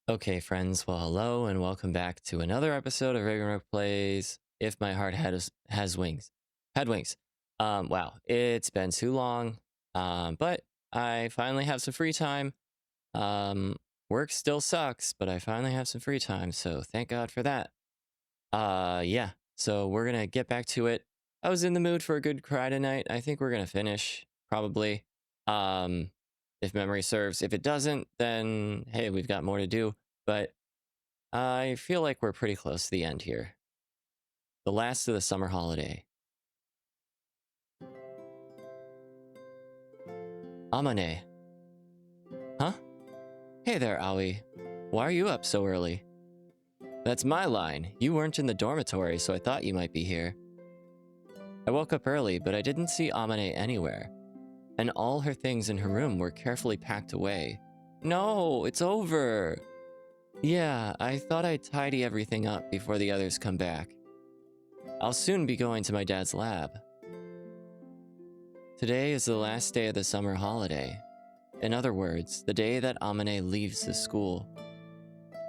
Okay, friends. Well, hello and welcome back to another episode of Ragnarok Plays If My Heart Has Wings. Had wings. Wow, it's been too long. But I finally have some free time. Um, Work still sucks, but I finally have some free time, so thank God for that. Yeah. So we're gonna get back to it. I was in the mood for a good cry tonight. I think we're gonna finish, probably. Um, if memory serves. If it doesn't, then hey, we've got more to do. But I feel like we're pretty close to the end here. The last of the summer holiday. Amane. Huh? Hey there, Aoi. Why are you up so early? That's my line. You weren't in the dormitory, so I thought you might be here. I woke up early, but I didn't see Amane anywhere. And all her things in her room were carefully packed away. No, it's over. Yeah, I thought I'd tidy everything up before the others come back. I'll soon be going to my dad's lab. Today is the last day of the summer holiday. In other words, the day that Amane leaves the school.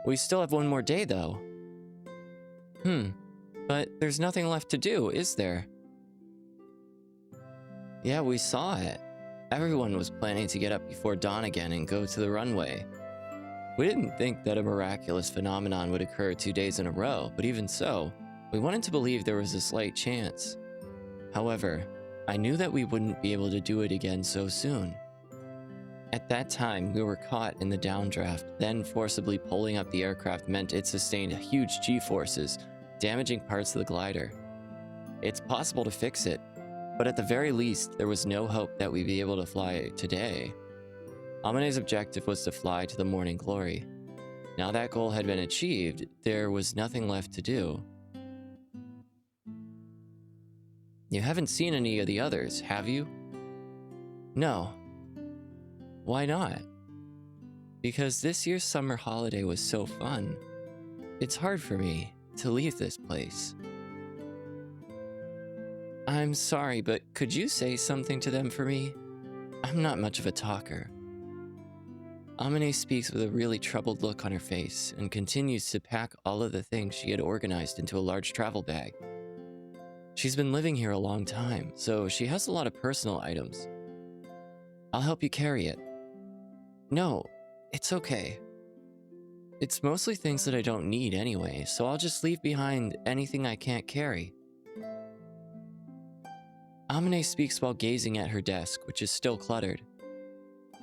We still have one more day, though. But there's nothing left to do, is there? Yeah, we saw it. Everyone was planning to get up before dawn again and go to the runway. We didn't think that a miraculous phenomenon would occur 2 days in a row, but even so, we wanted to believe there was a slight chance. However, I knew that we wouldn't be able to do it again so soon. At that time, we were caught in the downdraft, then forcibly pulling up the aircraft meant it sustained huge G-forces, damaging parts of the glider. It's possible to fix it, but at the very least, there was no hope that we'd be able to fly today. Amane's objective was to fly to the Morning Glory. Now that goal had been achieved, there was nothing left to do. You haven't seen any of the others, have you? No. Why not? Because this year's summer holiday was so fun. It's hard for me to leave this place. I'm sorry, but could you say something to them for me? I'm not much of a talker. Amane speaks with a really troubled look on her face and continues to pack all of the things she had organized into a large travel bag. She's been living here a long time, so she has a lot of personal items. I'll help you carry it. No, it's okay. It's mostly things that I don't need anyway, so I'll just leave behind anything I can't carry. Amane speaks while gazing at her desk, which is still cluttered.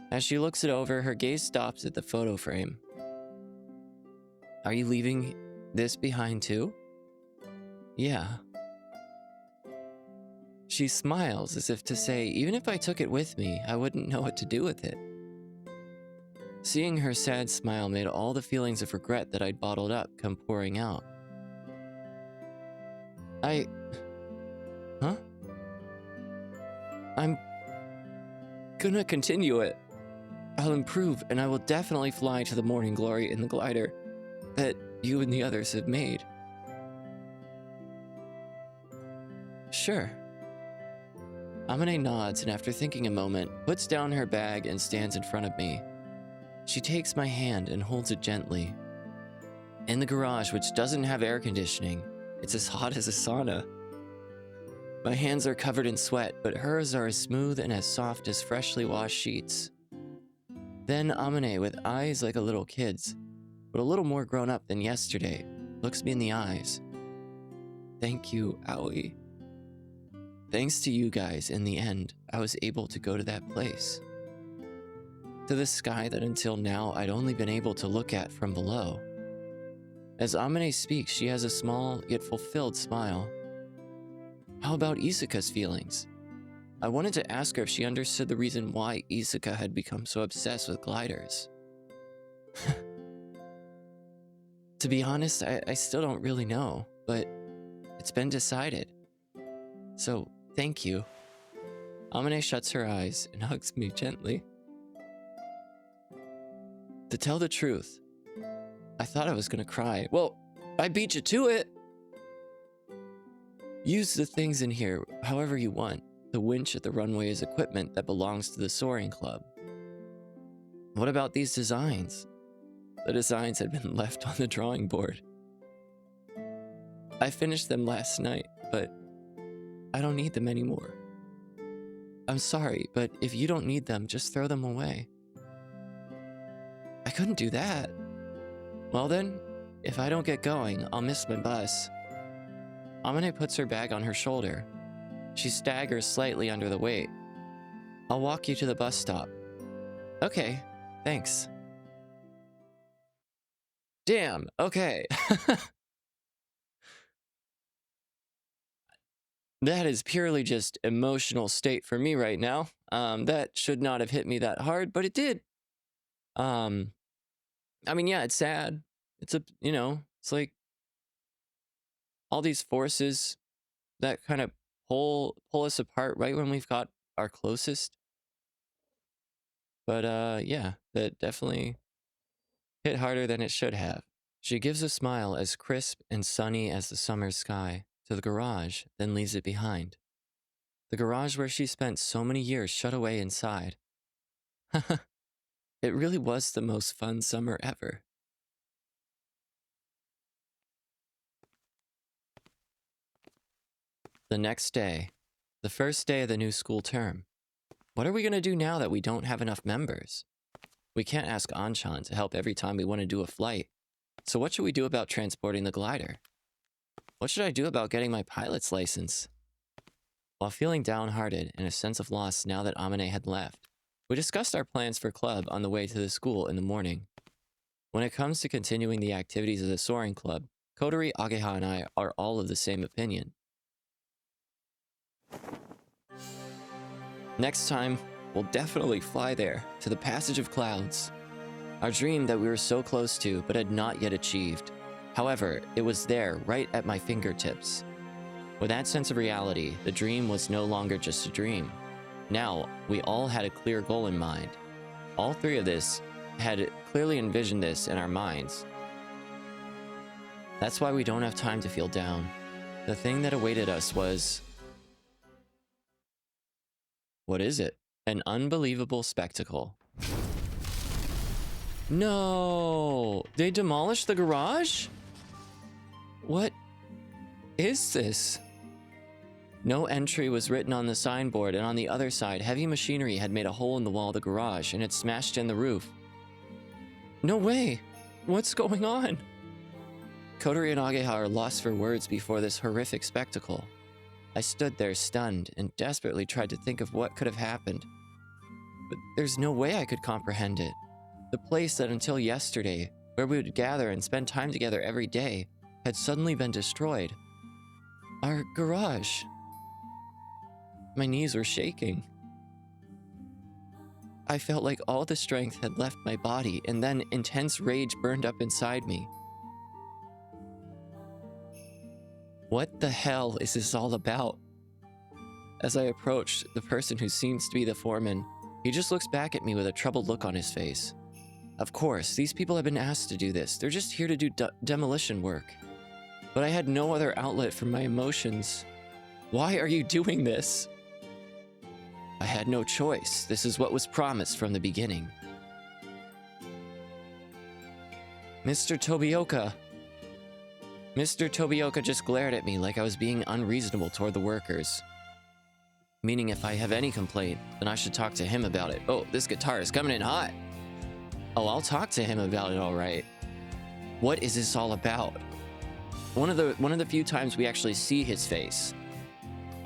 As she looks it over, her gaze stops at the photo frame. Are you leaving this behind too? Yeah. She smiles as if to say, even if I took it with me, I wouldn't know what to do with it. Seeing her sad smile made all the feelings of regret that I'd bottled up come pouring out. Huh? I'm gonna continue it. I'll improve, and I will definitely fly to the Morning Glory in the glider that you and the others have made. Sure. Amane nods, and after thinking a moment, puts down her bag and stands in front of me. She takes my hand and holds it gently. In the garage, which doesn't have air conditioning, it's as hot as a sauna. My hands are covered in sweat, but hers are as smooth and as soft as freshly washed sheets. Then Amane, with eyes like a little kid's, but a little more grown up than yesterday, looks me in the eyes. Thank you, Aoi. Thanks to you guys, in the end, I was able to go to that place. To the sky that until now I'd only been able to look at from below. As Amane speaks, she has a small yet fulfilled smile. How about Isuka's feelings? I wanted to ask her if she understood the reason why Isuka had become so obsessed with gliders. To be honest, I still don't really know, but it's been decided. So, thank you. Amane shuts her eyes and hugs me gently. To tell the truth, I thought I was gonna cry. Well, I beat you to it! Use the things in here however you want. The winch at the runway is equipment that belongs to the Soaring Club. What about these designs? The designs had been left on the drawing board. I finished them last night, but I don't need them anymore. I'm sorry, but if you don't need them, just throw them away. I couldn't do that. Well then, if I don't get going, I'll miss my bus. Amane puts her bag on her shoulder. She staggers slightly under the weight. I'll walk you to the bus stop. Okay, thanks. Damn, okay. That is purely just emotional state for me right now. That should not have hit me that hard, but it did. I mean, yeah, it's sad. It's it's like all these forces that kind of pull us apart right when we've got our closest. But yeah, that definitely hit harder than it should have. She gives a smile as crisp and sunny as the summer sky to the garage, then leaves it behind. The garage where she spent so many years shut away inside. It really was the most fun summer ever. The next day, the first day of the new school term. What are we going to do now that we don't have enough members? We can't ask Anchan to help every time we want to do a flight. So what should we do about transporting the glider? What should I do about getting my pilot's license? While feeling downhearted and a sense of loss now that Amane had left, we discussed our plans for club on the way to the school in the morning. When it comes to continuing the activities of the soaring club, Kotori, Ageha, and I are all of the same opinion. Next time, we'll definitely fly there, to the Passage of Clouds. Our dream that we were so close to, but had not yet achieved. However, it was there, right at my fingertips. With that sense of reality, the dream was no longer just a dream. Now, we all had a clear goal in mind. All three of us had clearly envisioned this in our minds. That's why we don't have time to feel down. The thing that awaited us was... What is it? An unbelievable spectacle. No! They demolished the garage? What is this? No entry was written on the signboard, and on the other side, heavy machinery had made a hole in the wall of the garage and had smashed in the roof. No way! What's going on? Kotori and Ageha are lost for words before this horrific spectacle. I stood there stunned and desperately tried to think of what could have happened. But there's no way I could comprehend it. The place that until yesterday, where we would gather and spend time together every day, had suddenly been destroyed. Our garage. My knees were shaking. I felt like all the strength had left my body, and then intense rage burned up inside me. What the hell is this all about? As I approached the person who seems to be the foreman, he just looks back at me with a troubled look on his face. Of course, these people have been asked to do this. They're just here to do demolition work. But I had no other outlet for my emotions. Why are you doing this? I had no choice. This is what was promised from the beginning. Mr. Tobioka. Mr. Tobioka just glared at me like I was being unreasonable toward the workers. Meaning if I have any complaint, then I should talk to him about it. Oh, this guitar is coming in hot. Oh, I'll talk to him about it, all right. What is this all about? One of the few times we actually see his face.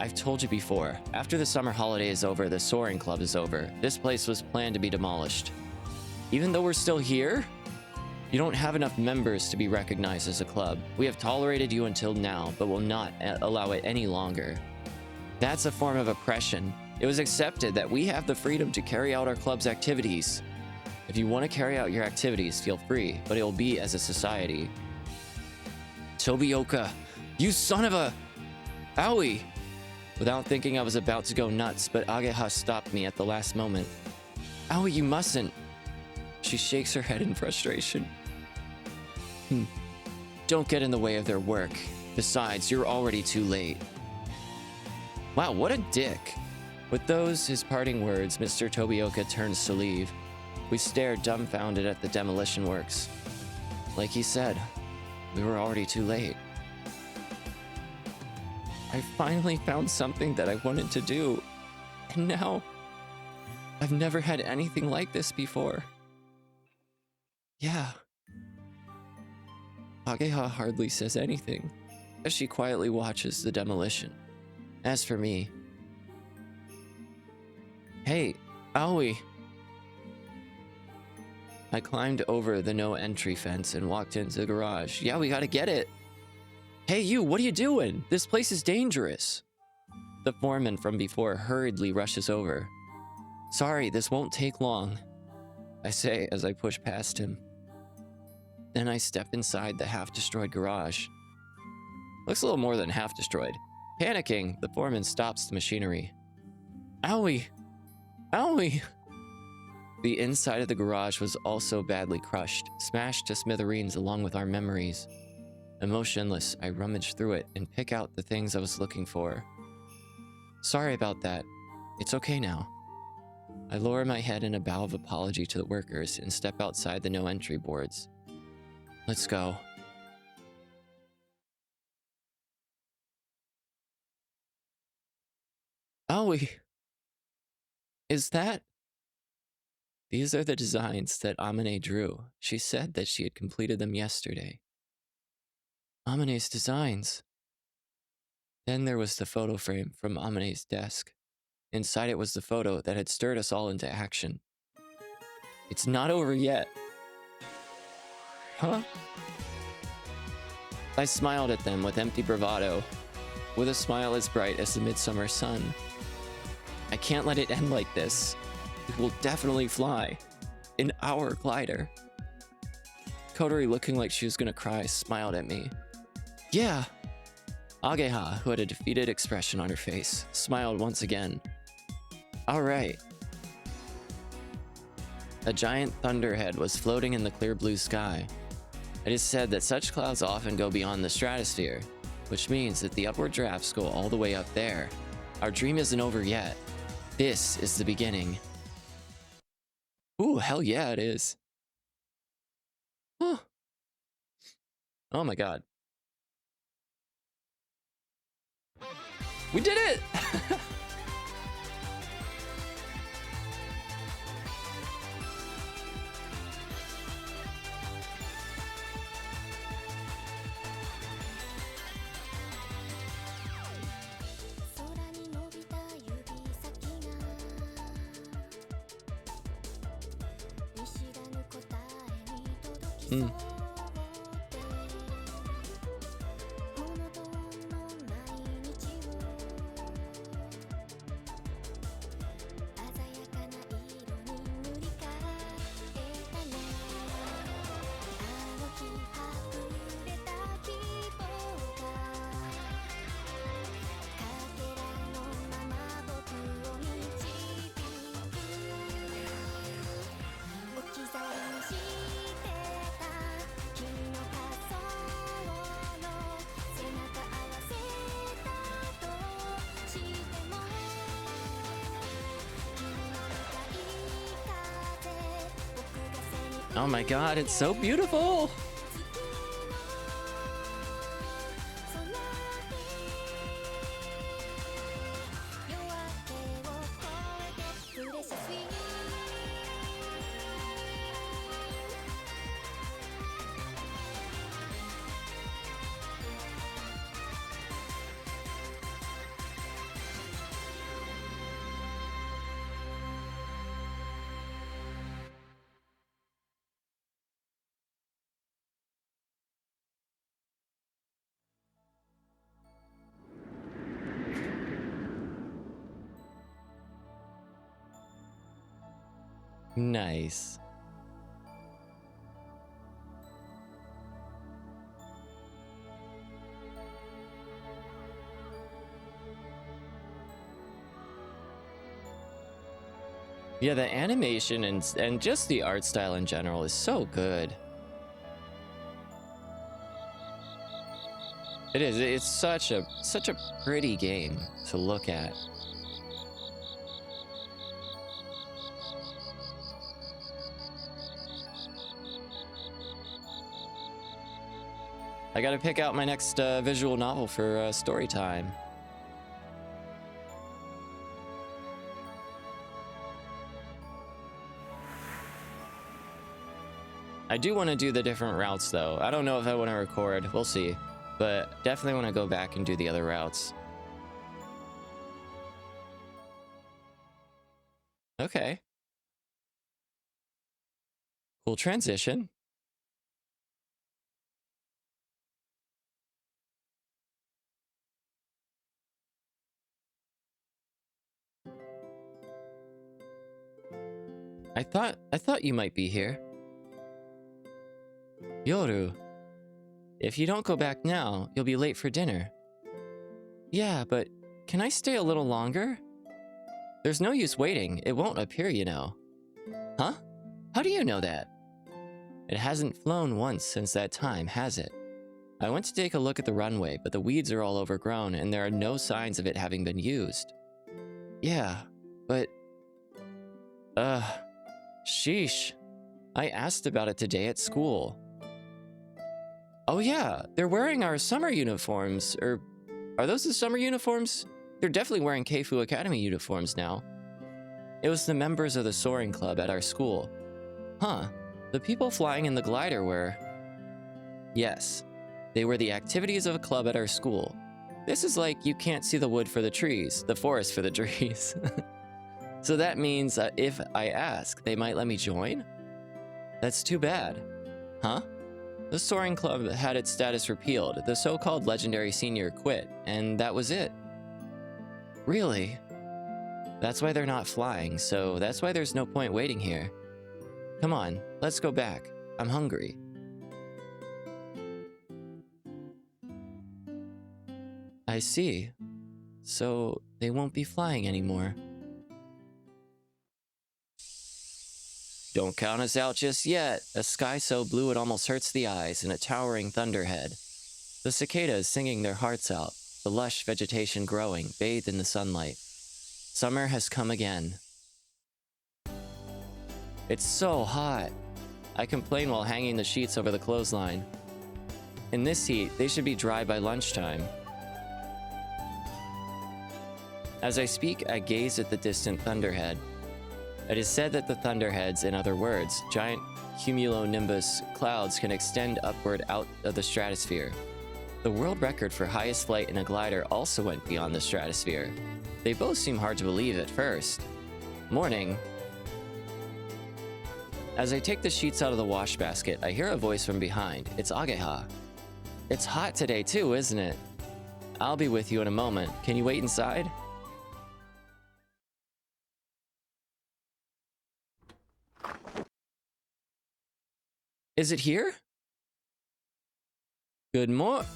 I've told you before, after the summer holiday is over, the Soaring Club is over. This place was planned to be demolished. Even though we're still here, you don't have enough members to be recognized as a club. We have tolerated you until now, but will not allow it any longer. That's a form of oppression. It was accepted that we have the freedom to carry out our club's activities. If you want to carry out your activities, feel free, but it will be as a society. Tobioka, you son of a... Owie! Without thinking, I was about to go nuts, but Ageha stopped me at the last moment. Owie, you mustn't. She shakes her head in frustration. Don't get in the way of their work. Besides, you're already too late. Wow, what a dick. With those, his parting words, Mr. Tobioka turns to leave. We stare dumbfounded at the demolition works. Like he said, we were already too late. I finally found something that I wanted to do, and now I've never had anything like this before. Yeah. Ageha hardly says anything as she quietly watches the demolition. As for me, hey, Aoi! I climbed over the no entry fence and walked into the garage. Yeah, we gotta get it. Hey, you, what are you doing? This place is dangerous. The foreman from before hurriedly rushes over. Sorry, this won't take long, I say as I push past him. Then I step inside the half-destroyed garage. Looks a little more than half-destroyed. Panicking, the foreman stops the machinery. Owie! Owie! The inside of the garage was also badly crushed, smashed to smithereens along with our memories. Emotionless, I rummage through it and pick out the things I was looking for. Sorry about that. It's okay now. I lower my head in a bow of apology to the workers and step outside the no entry boards. Let's go. Owie! Is that? These are the designs that Amane drew. She said that she had completed them yesterday. Amane's designs. Then there was the photo frame from Amane's desk. Inside it was the photo that had stirred us all into action. It's not over yet. Huh? I smiled at them with empty bravado, with a smile as bright as the midsummer sun. I can't let it end like this. It will definitely fly. In our glider. Kotori, looking like she was gonna cry, smiled at me. Yeah. Ageha, who had a defeated expression on her face, smiled once again. Alright. A giant thunderhead was floating in the clear blue sky. It is said that such clouds often go beyond the stratosphere, which means that the upward drafts go all the way up there. Our dream isn't over yet. This is the beginning. Ooh, hell yeah, it is. Huh. Oh my god. We did it! Mm. Oh my god, it's so beautiful! Nice. Yeah, the animation and just the art style in general is so good. It is. It's such a pretty game to look at. I gotta pick out my next visual novel for story time. I do want to do the different routes, though. I don't know if I want to record. We'll see. But definitely want to go back and do the other routes. Okay. Cool transition. I thought you might be here. Yoru, if you don't go back now, you'll be late for dinner. Yeah, but can I stay a little longer? There's no use waiting. It won't appear, you know. Huh? How do you know that? It hasn't flown once since that time, has it? I went to take a look at the runway, but the weeds are all overgrown and there are no signs of it having been used. Yeah, but... sheesh. I asked about it today at school. Oh yeah, they're wearing our summer uniforms, or... Are those the summer uniforms? They're definitely wearing Keifu Academy uniforms now. It was the members of the soaring club at our school. Huh, the people flying in the glider were... Yes, they were the activities of a club at our school. This is like you can't see the wood for the trees, the forest for the trees. So that means if I ask, they might let me join? That's too bad. Huh? The soaring club had its status repealed. The so-called legendary senior quit, and that was it. Really? That's why they're not flying, so that's why there's no point waiting here. Come on, let's go back. I'm hungry. I see. So they won't be flying anymore. Don't count us out just yet. A sky so blue it almost hurts the eyes, and a towering thunderhead. The cicadas singing their hearts out, the lush vegetation growing, bathed in the sunlight. Summer has come again. It's so hot. I complain while hanging the sheets over the clothesline. In this heat, they should be dry by lunchtime. As I speak, I gaze at the distant thunderhead. It is said that the thunderheads, in other words, giant cumulonimbus clouds, can extend upward out of the stratosphere. The world record for highest flight in a glider also went beyond the stratosphere. They both seem hard to believe at first. Morning. As I take the sheets out of the wash basket, I hear a voice from behind. It's Ageha. It's hot today too, isn't it? I'll be with you in a moment. Can you wait inside? Is it here? Good morning.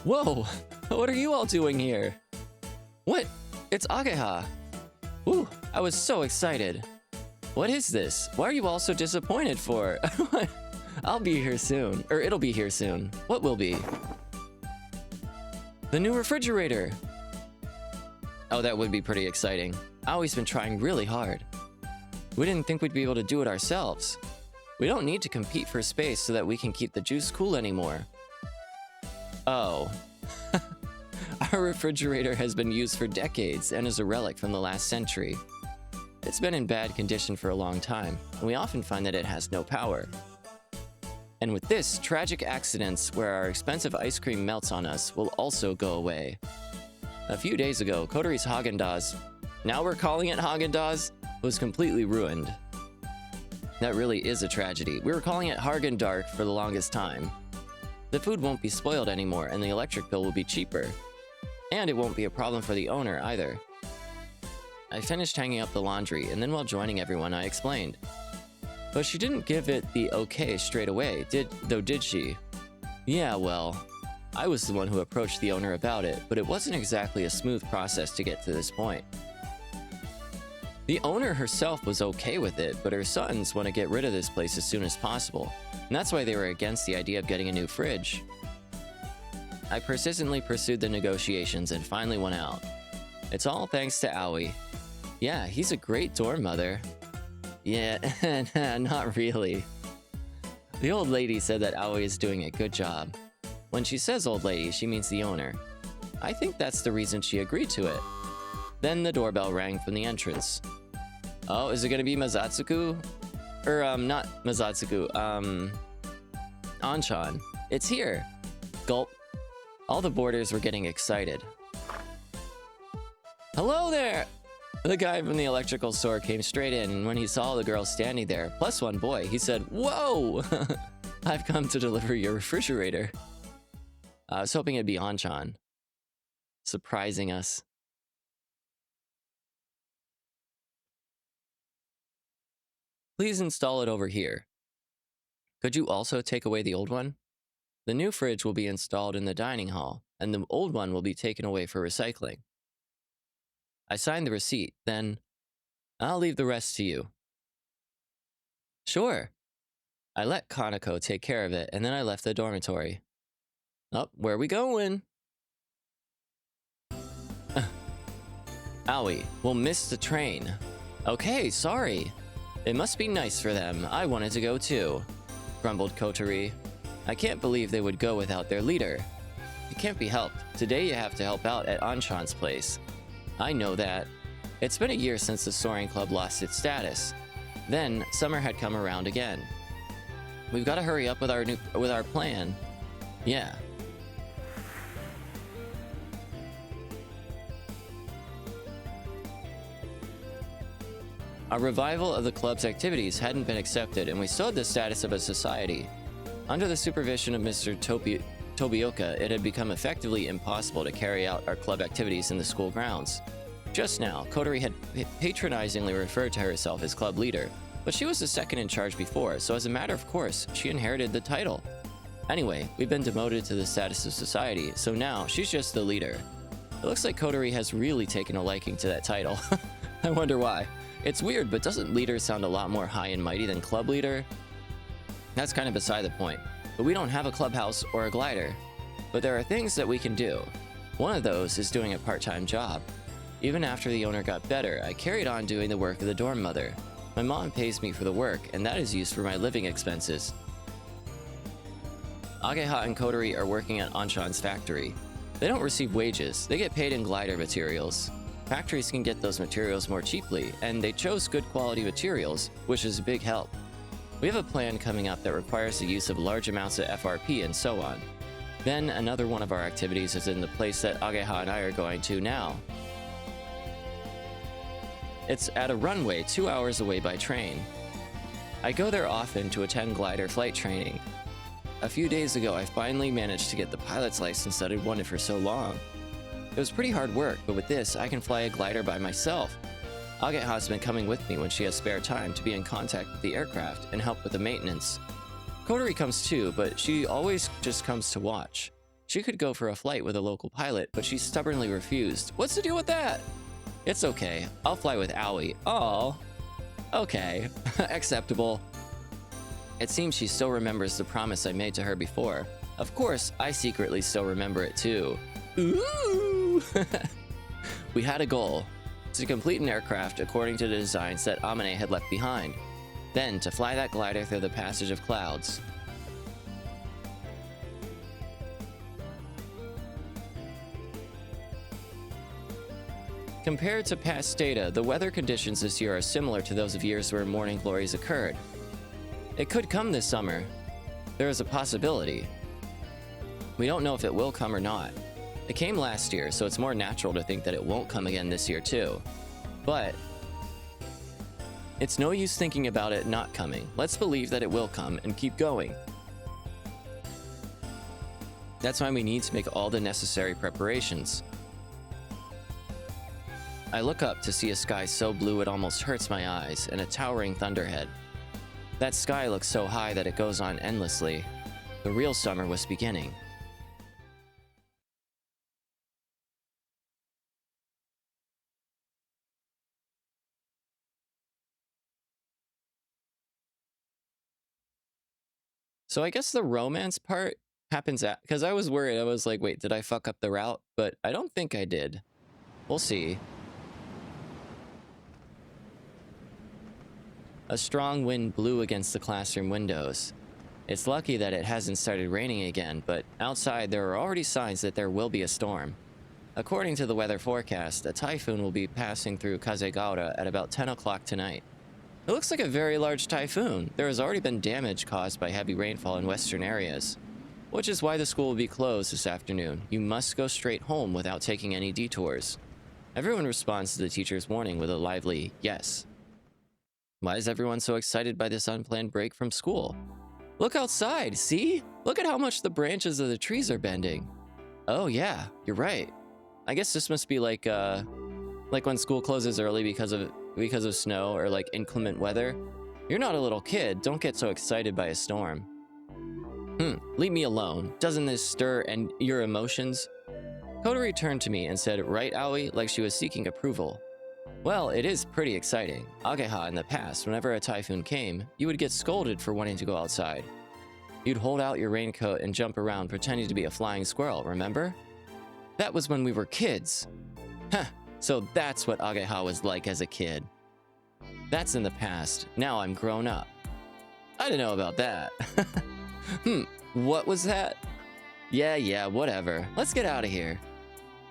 Whoa, what are you all doing here? What? It's Ageha. Ooh, I was so excited. What is this? Why are you all so disappointed for? I'll be here soon. Or it'll be here soon. What will be? The new refrigerator. Oh, that would be pretty exciting. I've always been trying really hard. We didn't think we'd be able to do it ourselves. We don't need to compete for space so that we can keep the juice cool anymore. Oh. Our refrigerator has been used for decades and is a relic from the last century. It's been in bad condition for a long time, and we often find that it has no power. And with this, tragic accidents where our expensive ice cream melts on us will also go away. A few days ago, Kotori's Häagen-Dazs, now we're calling it Häagen-Dazs, was completely ruined. That really is a tragedy. We were calling it Häagen-Dark for the longest time. The food won't be spoiled anymore, and the electric bill will be cheaper. And it won't be a problem for the owner either. I finished hanging up the laundry, and then while joining everyone, I explained. But she didn't give it the okay straight away, did she? Yeah, well, I was the one who approached the owner about it, but it wasn't exactly a smooth process to get to this point. The owner herself was okay with it, but her sons want to get rid of this place as soon as possible, and that's why they were against the idea of getting a new fridge. I persistently pursued the negotiations and finally won out. It's all thanks to Aoi. Yeah, he's a great dorm mother. Yeah, not really. The old lady said that Aoi is doing a good job. When she says old lady, she means the owner. I think that's the reason she agreed to it. Then the doorbell rang from the entrance. Oh, is it gonna be Mazatsuku? Not Mazatsuku, Anchan. It's here! Gulp. All the boarders were getting excited. Hello there! The guy from the electrical store came straight in, and when he saw the girl standing there, plus one boy, he said, "Whoa! I've come to deliver your refrigerator." I was hoping it'd be Anchan. Surprising us. Please install it over here. Could you also take away the old one? The new fridge will be installed in the dining hall, and the old one will be taken away for recycling. I signed the receipt, then I'll leave the rest to you. Sure. I let Kanako take care of it, and then I left the dormitory. Oh, where are we going? Aoi, we'll miss the train. Okay, sorry. It must be nice for them. I wanted to go too, grumbled Kotori. I can't believe they would go without their leader. It can't be helped. Today you have to help out at Anchan's place. I know that. It's been a year since the Soaring Club lost its status. Then, summer had come around again. We've got to hurry up with our plan. Yeah. Our revival of the club's activities hadn't been accepted, and we still had the status of a society. Under the supervision of Mr. Tobioka, it had become effectively impossible to carry out our club activities in the school grounds. Just now, Kotori had patronizingly referred to herself as club leader, but she was the second in charge before, so as a matter of course, she inherited the title. Anyway, we've been demoted to the status of society, so now she's just the leader. It looks like Kotori has really taken a liking to that title. I wonder why. It's weird, but doesn't leader sound a lot more high and mighty than club leader? That's kind of beside the point. But we don't have a clubhouse or a glider. But there are things that we can do. One of those is doing a part-time job. Even after the owner got better, I carried on doing the work of the dorm mother. My mom pays me for the work, and that is used for my living expenses. Ageha and Kotori are working at Anchan's factory. They don't receive wages, they get paid in glider materials. Factories can get those materials more cheaply, and they chose good quality materials, which is a big help. We have a plan coming up that requires the use of large amounts of FRP and so on. Then another one of our activities is in the place that Ageha and I are going to now. It's at a runway 2 hours away by train. I go there often to attend glider flight training. A few days ago, I finally managed to get the pilot's license that I'd wanted for so long. It was pretty hard work, but with this, I can fly a glider by myself. Ageha's been coming with me when she has spare time to be in contact with the aircraft and help with the maintenance. Kotori comes too, but she always just comes to watch. She could go for a flight with a local pilot, but she stubbornly refused. What's the deal with that? It's okay. I'll fly with Aoi. Oh. Okay. Acceptable. It seems she still remembers the promise I made to her before. Of course, I secretly still remember it too. Ooh! We had a goal. To complete an aircraft according to the designs that Amane had left behind. Then to fly that glider through the passage of clouds. Compared to past data, the weather conditions this year are similar to those of years where morning glories occurred. It could come this summer. There is a possibility. We don't know if it will come or not. It came last year, so it's more natural to think that it won't come again this year too. But it's no use thinking about it not coming. Let's believe that it will come and keep going. That's why we need to make all the necessary preparations. I look up to see a sky so blue it almost hurts my eyes, and a towering thunderhead. That sky looks so high that it goes on endlessly. The real summer was beginning. So I guess the romance part happens at, because I was worried. I was like, wait, did I fuck up the route? But I don't think I did. We'll see. A strong wind blew against the classroom windows. It's lucky that it hasn't started raining again, but outside there are already signs that there will be a storm. According to the weather forecast, a typhoon will be passing through Kazegaura at about 10 o'clock tonight. It looks like a very large typhoon. There has already been damage caused by heavy rainfall in western areas, which is why the school will be closed this afternoon. You must go straight home without taking any detours. Everyone responds to the teacher's warning with a lively yes. Why is everyone so excited by this unplanned break from school? Look outside, see? Look at how much the branches of the trees are bending. Oh yeah, you're right. I guess this must be like when school closes early because of snow or like inclement weather. You're not a little kid, don't get so excited by a storm. Leave me alone. Doesn't this stir your emotions? Kotori turned to me and said, right, Aoi, like she was seeking approval. Well, it is pretty exciting. Ageha, in the past, whenever a typhoon came, you would get scolded for wanting to go outside. You'd hold out your raincoat and jump around pretending to be a flying squirrel, remember? That was when we were kids. Huh, so that's what Ageha was like as a kid. That's in the past. Now I'm grown up. I don't know about that. What was that? Yeah, whatever. Let's get out of here.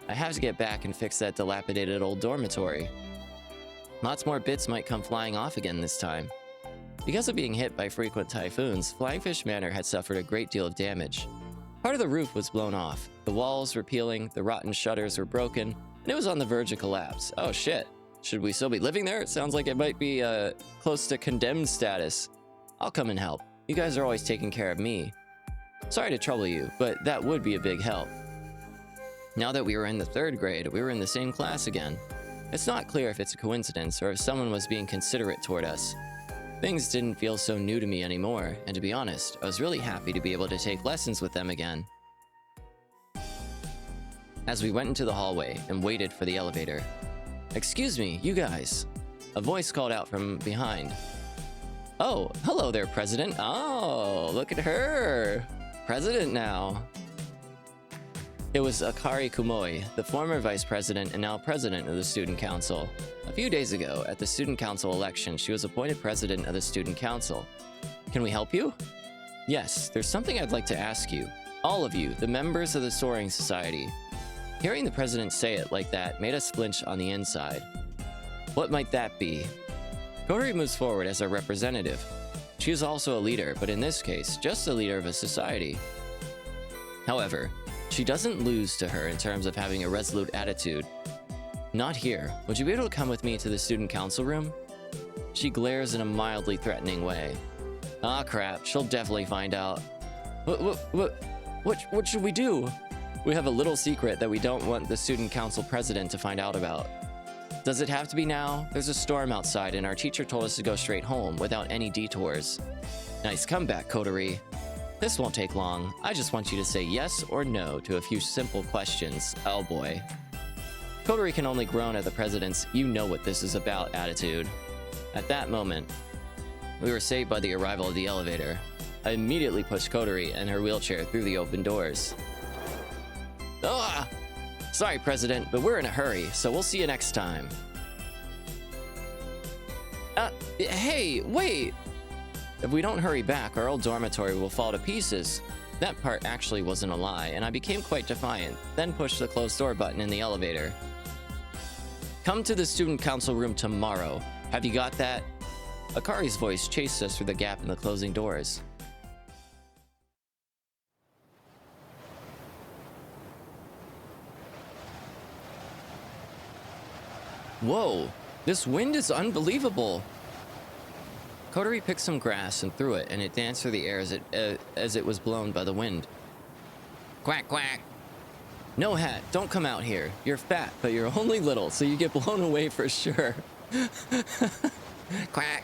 I have to get back and fix that dilapidated old dormitory. Lots more bits might come flying off again this time. Because of being hit by frequent typhoons, Flying Fish Manor had suffered a great deal of damage. Part of the roof was blown off, the walls were peeling, the rotten shutters were broken, and it was on the verge of collapse. Oh shit. Should we still be living there? It sounds like it might be close to condemned status. I'll come and help. You guys are always taking care of me. Sorry to trouble you, but that would be a big help. Now that we were in the 3rd grade, we were in the same class again. It's not clear if it's a coincidence or if someone was being considerate toward us. Things didn't feel so new to me anymore, and to be honest, I was really happy to be able to take lessons with them again. As we went into the hallway and waited for the elevator. Excuse me, you guys. A voice called out from behind. Oh, hello there, President. Oh, look at her. President now. It was Akari Kumoi, the former vice president and now president of the student council. A few days ago, at the student council election, she was appointed president of the student council. Can we help you? Yes, there's something I'd like to ask you. All of you, the members of the Soaring Society. Hearing the president say it like that made us flinch on the inside. What might that be? Kotori moves forward as our representative. She is also a leader, but in this case, just a leader of a society. However, she doesn't lose to her in terms of having a resolute attitude. Not here. Would you be able to come with me to the student council room? She glares in a mildly threatening way. Ah, crap. She'll definitely find out. What should we do? We have a little secret that we don't want the student council president to find out about. Does it have to be now? There's a storm outside and our teacher told us to go straight home without any detours. Nice comeback, Kotori. This won't take long. I just want you to say yes or no to a few simple questions. Oh boy. Kotori can only groan at the president's "you know what this is about" attitude. At that moment, we were saved by the arrival of the elevator. I immediately pushed Kotori and her wheelchair through the open doors. Ah! Sorry, President, but we're in a hurry, so we'll see you next time. Hey, wait! If we don't hurry back, our old dormitory will fall to pieces. That part actually wasn't a lie, and I became quite defiant, then pushed the closed door button in the elevator. Come to the student council room tomorrow. Have you got that? Akari's voice chased us through the gap in the closing doors. Whoa, this wind is unbelievable. Kotori picked some grass and threw it, and it danced through the air as it was blown by the wind. Quack, quack. No, Hat, don't come out here. You're fat, but you're only little, so you get blown away for sure. Quack.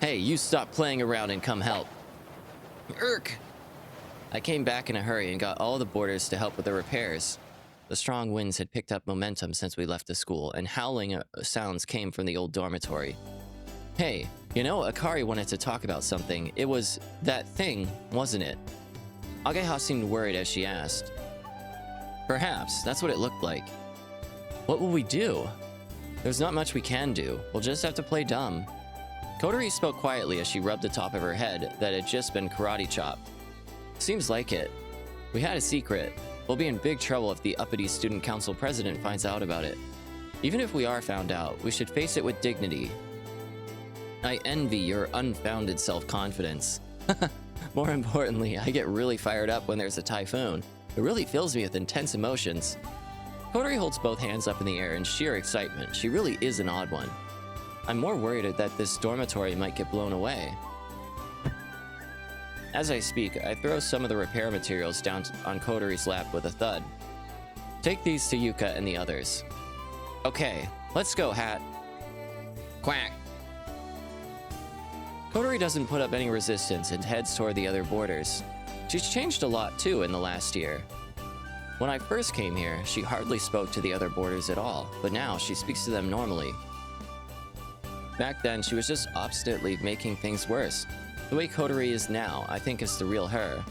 Hey, you stop playing around and come help. Irk. I came back in a hurry and got all the boarders to help with the repairs. The strong winds had picked up momentum since we left the school, and howling sounds came from the old dormitory. Hey, you know, Akari wanted to talk about something. It was that thing, wasn't it? Ageha seemed worried as she asked. Perhaps, that's what it looked like. What will we do? There's not much we can do. We'll just have to play dumb. Kotori spoke quietly as she rubbed the top of her head that had just been karate chopped. Seems like it. We had a secret. We'll be in big trouble if the uppity student council president finds out about it. Even if we are found out, we should face it with dignity. I envy your unfounded self-confidence. More importantly, I get really fired up when there's a typhoon. It really fills me with intense emotions. Kotori holds both hands up in the air in sheer excitement. She really is an odd one. I'm more worried that this dormitory might get blown away. As I speak, I throw some of the repair materials down on Kotori's lap with a thud. Take these to Yuka and the others. Okay, let's go, Hat. Quack. Kotori doesn't put up any resistance and heads toward the other boarders. She's changed a lot too in the last year. When I first came here, she hardly spoke to the other boarders at all, but now she speaks to them normally. Back then, she was just obstinately making things worse. The way Kotori is now, I think is the real her.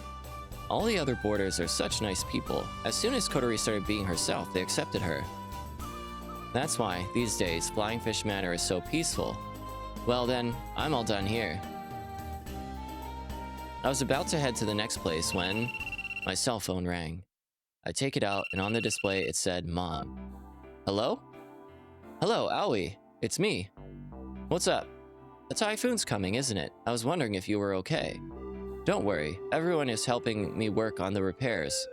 All the other boarders are such nice people. As soon as Kotori started being herself, they accepted her. That's why, these days, Flying Fish Manor is so peaceful. Well then, I'm all done here. I was about to head to the next place when my cell phone rang. I take it out, and on the display it said, Mom. Hello? Hello, Aoi. It's me. What's up? A typhoon's coming, isn't it? I was wondering if you were okay. Don't worry, everyone is helping me work on the repairs.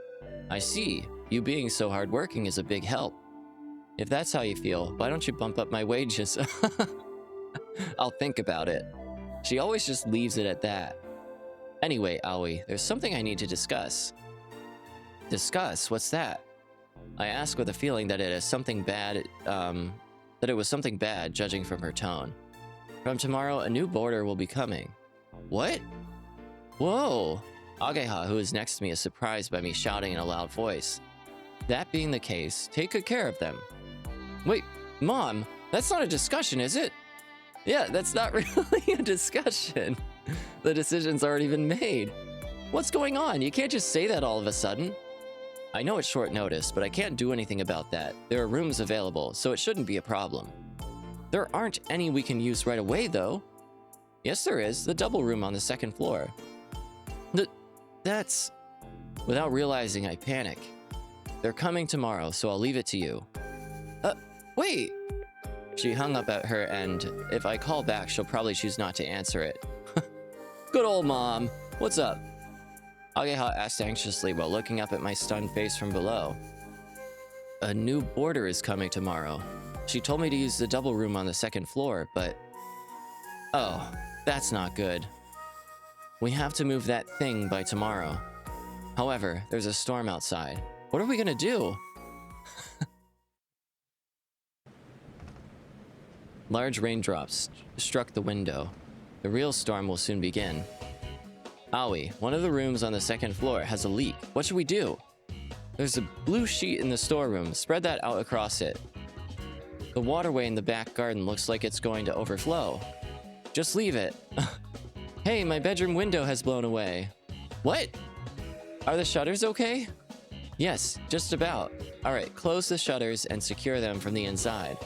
I see. You being so hardworking is a big help. If that's how you feel, why don't you bump up my wages? I'll think about it. She always just leaves it at that. Anyway, Aoi, there's something I need to discuss. Discuss? What's that? I ask with a feeling that it is something bad, that it was something bad, judging from her tone. From tomorrow, a new boarder will be coming. What? Whoa! Ageha, who is next to me, is surprised by me shouting in a loud voice. That being the case, take good care of them. Wait, Mom, that's not a discussion, is it? Yeah, that's not really a discussion. The decision's already been made. What's going on? You can't just say that all of a sudden. I know it's short notice, but I can't do anything about that. There are rooms available, so it shouldn't be a problem. There aren't any we can use right away, though. Yes, there is. The double room on the second floor. That's... Without realizing, I panic. They're coming tomorrow, so I'll leave it to you. Wait! She hung up at her end. If I call back, she'll probably choose not to answer it. Good old Mom. What's up? Ageha asked anxiously while looking up at my stunned face from below. A new boarder is coming tomorrow. She told me to use the double room on the second floor, but... Oh, that's not good. We have to move that thing by tomorrow. However, there's a storm outside. What are we gonna do? Large raindrops struck the window. The real storm will soon begin. Aoi, one of the rooms on the second floor has a leak. What should we do? There's a blue sheet in the storeroom. Spread that out across it. The waterway in the back garden looks like it's going to overflow. Just leave it. Hey, my bedroom window has blown away. What? Are the shutters okay? Yes, just about. Alright, close the shutters and secure them from the inside.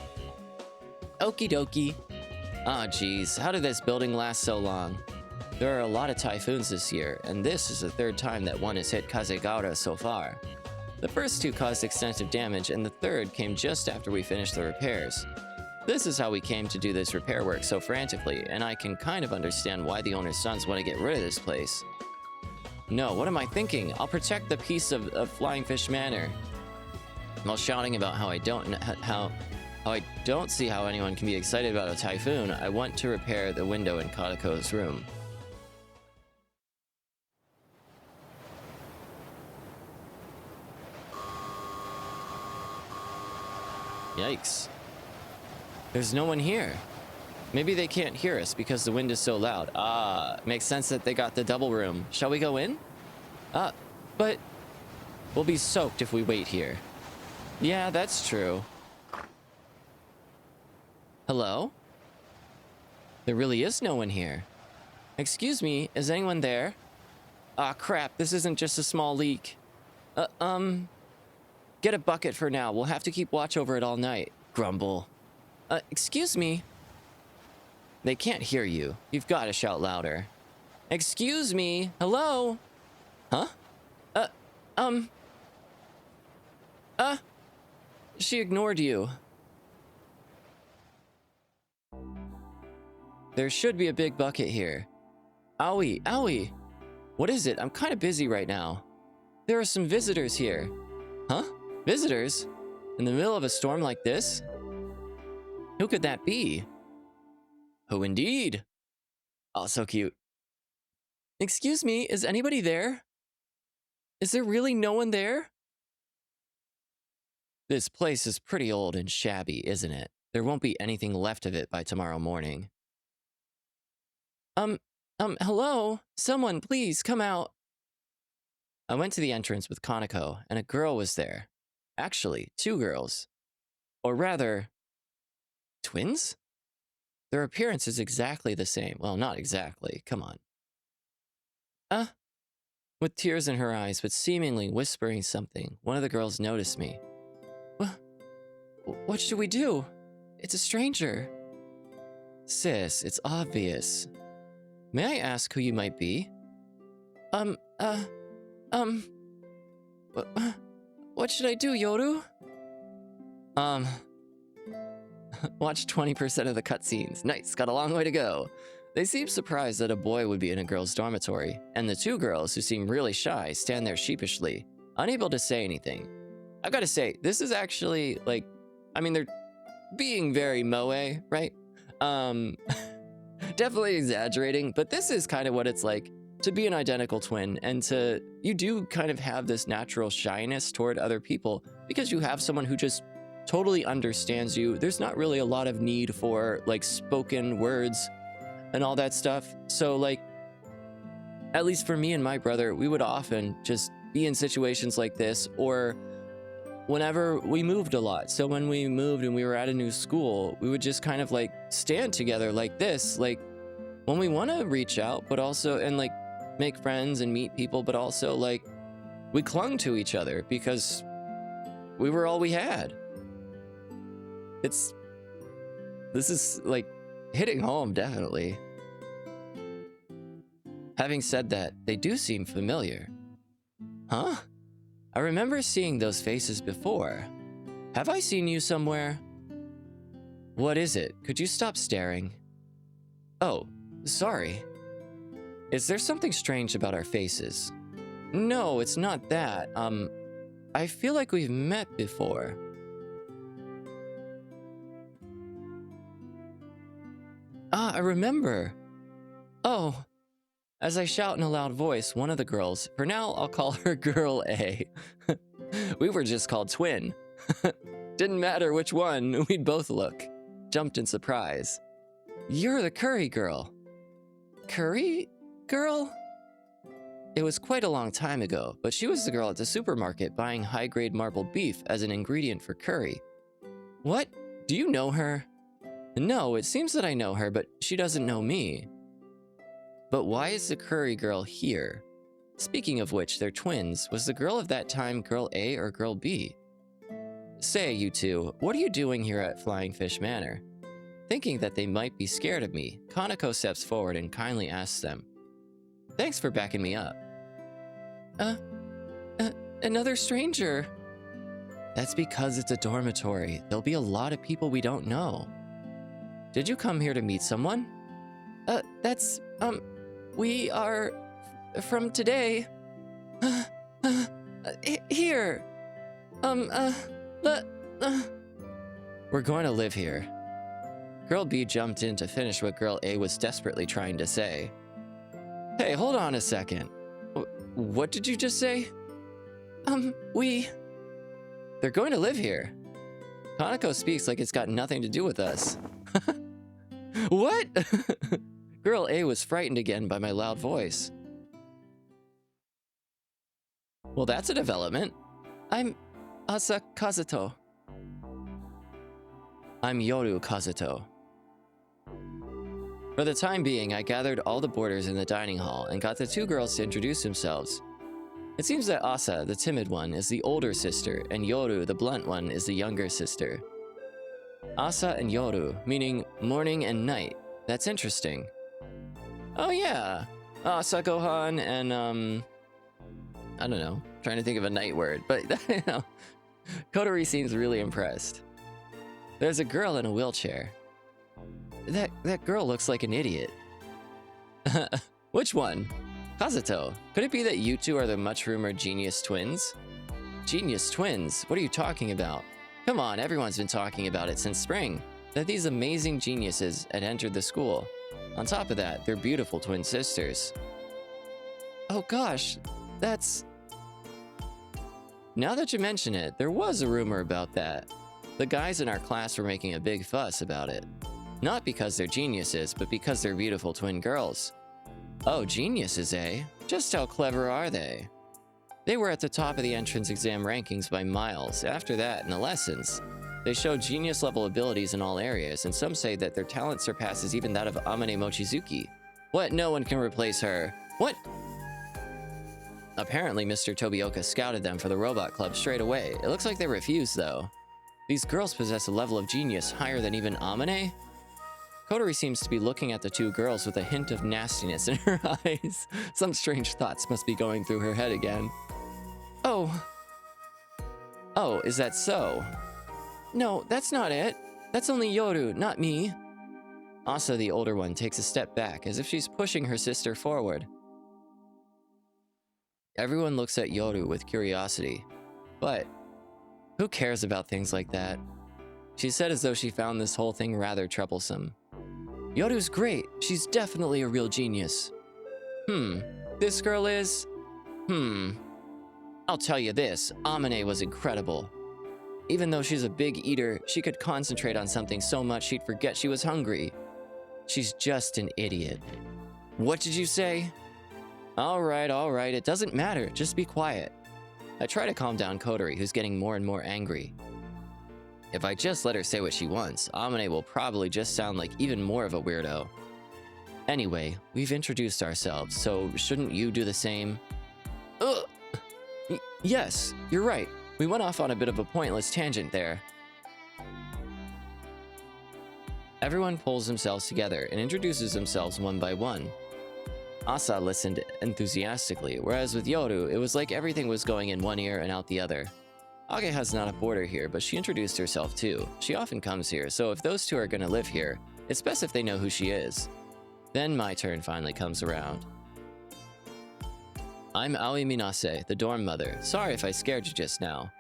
Okie dokie. Ah, geez, how did this building last so long? There are a lot of typhoons this year, and this is the third time that one has hit Kazegawara so far. The first two caused extensive damage, and the third came just after we finished the repairs. This is how we came to do this repair work so frantically, and I can kind of understand why the owner's sons want to get rid of this place. No, what am I thinking? I'll protect the peace of Flying Fish Manor. While shouting about how I don't see how anyone can be excited about a typhoon, I want to repair the window in Katako's room. Yikes. There's no one here. Maybe they can't hear us because the wind is so loud. Ah, makes sense that they got the double room. Shall we go in? But we'll be soaked if we wait here. Yeah, that's true. Hello? There really is no one here. Excuse me, is anyone there? Ah, crap, this isn't just a small leak. Get a bucket for now. We'll have to keep watch over it all night. Grumble. Excuse me. They can't hear you. You've got to shout louder. Excuse me. Hello? Huh? Uh, um... She ignored you. There should be a big bucket here. Owie, owie. What is it? I'm kind of busy right now. There are some visitors here. Huh? Visitors? In the middle of a storm like this? Who could that be? Who indeed? Oh, so cute. Excuse me, is anybody there? Is there really no one there? This place is pretty old and shabby, isn't it? There won't be anything left of it by tomorrow morning. Hello? Someone, please, come out. I went to the entrance with Kanako, and a girl was there. Actually, 2 girls. Or rather, twins? Their appearance is exactly the same. Well, not exactly. Come on. With tears in her eyes, but seemingly whispering something, one of the girls noticed me. What should we do? It's a stranger. Sis, it's obvious. May I ask who you might be? What should I do, Yoru? Watch 20% of the cutscenes. Nice, got a long way to go. They seem surprised that a boy would be in a girl's dormitory, and the 2 girls, who seem really shy, stand there sheepishly, unable to say anything. I've got to say, this is actually, like, I mean, they're being very moe, right? Definitely exaggerating, but this is kind of what it's like to be an identical twin, and you do kind of have this natural shyness toward other people because you have someone who just totally understands you. There's not really a lot of need for, like, spoken words and all that stuff. So, like, at least for me and my brother, we would often just be in situations like this, or whenever we moved a lot. So when we moved and we were at a new school, we would just kind of like stand together like this, like when we want to reach out, but also, and like make friends and meet people, but also like we clung to each other because we were all we had. This is like hitting home, definitely. Having said that, they do seem familiar. Huh? I remember seeing those faces before. Have I seen you somewhere? What is it? Could you stop staring? Oh, sorry. Is there something strange about our faces? No, it's not that. I feel like we've met before. Ah, I remember. Oh. As I shout in a loud voice, one of the girls, for now I'll call her Girl A. We were just called Twin. Didn't matter which one, we'd both look. Jumped in surprise. You're the Curry Girl. Curry Girl? It was quite a long time ago, but she was the girl at the supermarket buying high-grade marbled beef as an ingredient for curry. What? Do you know her? No, it seems that I know her, but she doesn't know me. But why is the Curry Girl here? Speaking of which, they're twins. Was the girl of that time Girl A or Girl B? Say, you two, what are you doing here at Flying Fish Manor? Thinking that they might be scared of me, Kanako steps forward and kindly asks them. Thanks for backing me up. Another stranger. That's because it's a dormitory. There'll be a lot of people we don't know. Did you come here to meet someone? We are from today. Here. We're going to live here. Girl B jumped in to finish what Girl A was desperately trying to say. Hey, hold on a second. What did you just say? They're going to live here. Kanako speaks like it's got nothing to do with us. What? Girl A was frightened again by my loud voice. Well, that's a development. I'm Asa Kazuto. I'm Yoru Kazuto. For the time being, I gathered all the boarders in the dining hall and got the 2 girls to introduce themselves. It seems that Asa, the timid one, is the older sister, and Yoru, the blunt one, is the younger sister. Asa and Yoru, meaning morning and night, That's interesting. Oh yeah, Asa Gohan and I don't know, trying to think of a night word, but you know, Kotori seems really impressed. There's a girl in a wheelchair. That girl looks like an idiot. Which one? Kazuto, could it be that you two are the much-rumored genius twins? Genius twins? What are you talking about? Come on, everyone's been talking about it since spring, that these amazing geniuses had entered the school. On top of that, they're beautiful twin sisters. Oh gosh, that's... Now that you mention it, there was a rumor about that. The guys in our class were making a big fuss about it. Not because they're geniuses, but because they're beautiful twin girls. Oh, geniuses, eh? Just how clever are they? They were at the top of the entrance exam rankings by miles. After that, in the lessons, they showed genius-level abilities in all areas, and some say that their talent surpasses even that of Amane Mochizuki. What? No one can replace her. What? Apparently, Mr. Tobioka scouted them for the Robot Club straight away. It looks like they refused, though. These girls possess a level of genius higher than even Amane? Kotori seems to be looking at the two girls with a hint of nastiness in her eyes. Some strange thoughts must be going through her head again. Oh. Oh, is that so? No, that's not it. That's only Yoru, not me. Asa, the older one, takes a step back, as if she's pushing her sister forward. Everyone looks at Yoru with curiosity. But who cares about things like that? She said as though she found this whole thing rather troublesome. Yoru's great. She's definitely a real genius. This girl is... I'll tell you this, Amane was incredible. Even though she's a big eater, she could concentrate on something so much she'd forget she was hungry. She's just an idiot. What did you say? All right, it doesn't matter, just be quiet. I try to calm down Kotori, who's getting more and more angry. If I just let her say what she wants, Amane will probably just sound like even more of a weirdo. Anyway, we've introduced ourselves, so shouldn't you do the same? Ugh! Yes, you're right. We went off on a bit of a pointless tangent there. Everyone pulls themselves together and introduces themselves one by one. Asa listened enthusiastically, whereas with Yoru, it was like everything was going in one ear and out the other. Ageha's not a boarder here, but she introduced herself too. She often comes here, so if those two are gonna live here, it's best if they know who she is. Then my turn finally comes around. I'm Aoi Minase, the dorm mother. Sorry if I scared you just now.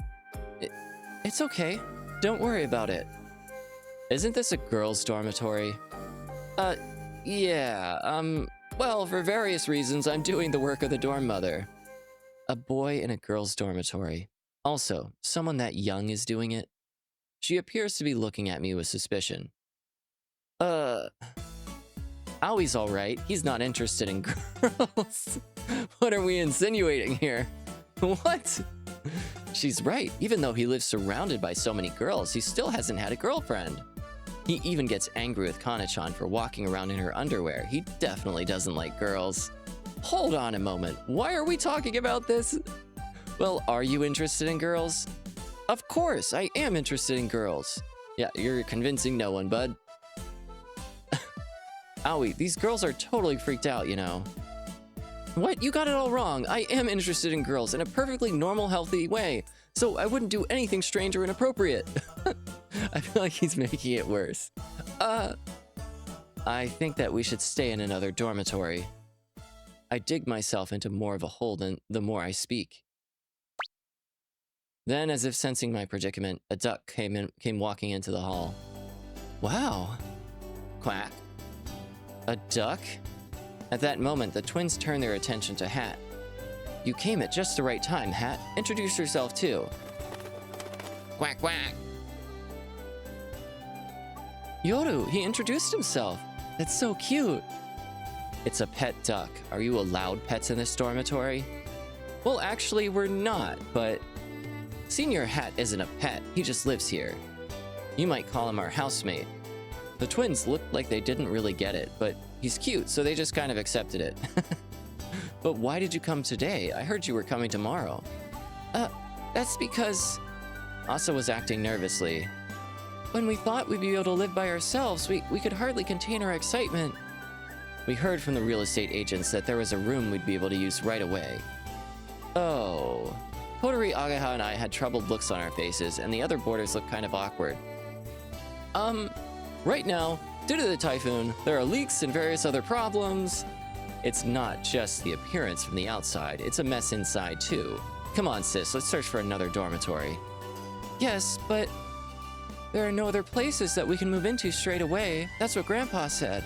It's okay. Don't worry about it. Isn't this a girls' dormitory? Yeah, well, for various reasons, I'm doing the work of the dorm mother. A boy in a girls' dormitory. Also, someone that young is doing it. She appears to be looking at me with suspicion. Aoi's alright. He's not interested in girls. What are we insinuating here? What? She's right. Even though he lives surrounded by so many girls, he still hasn't had a girlfriend. He even gets angry with Kana-chan for walking around in her underwear. He definitely doesn't like girls. Hold on a moment. Why are we talking about this? Well, are you interested in girls? Of course, I am interested in girls. Yeah, you're convincing no one, bud. Aoi, these girls are totally freaked out, you know. What? You got it all wrong. I am interested in girls in a perfectly normal, healthy way. So I wouldn't do anything strange or inappropriate. I feel like he's making it worse. I think that we should stay in another dormitory. I dig myself into more of a hole the more I speak. Then, as if sensing my predicament, a duck came walking into the hall. Wow. Quack. A duck? At that moment, the twins turned their attention to Hat. You came at just the right time, Hat. Introduce yourself, too. Quack, quack. Yoru, he introduced himself. That's so cute. It's a pet duck. Are you allowed pets in this dormitory? Well, actually, we're not, but... Senior Hat isn't a pet. He just lives here. You might call him our housemate. The twins looked like they didn't really get it, but he's cute, so they just kind of accepted it. But why did you come today? I heard you were coming tomorrow. That's because... Asa was acting nervously. when we thought we'd be able to live by ourselves, we could hardly contain our excitement. We heard from the real estate agents that there was a room we'd be able to use right away. Oh. Kotori, Agaha, and I had troubled looks on our faces, and the other boarders looked kind of awkward. Right now, due to the typhoon, there are leaks and various other problems. It's not just the appearance from the outside, it's a mess inside too. Come on, sis, let's search for another dormitory. Yes, but there are no other places that we can move into straight away. That's what Grandpa said.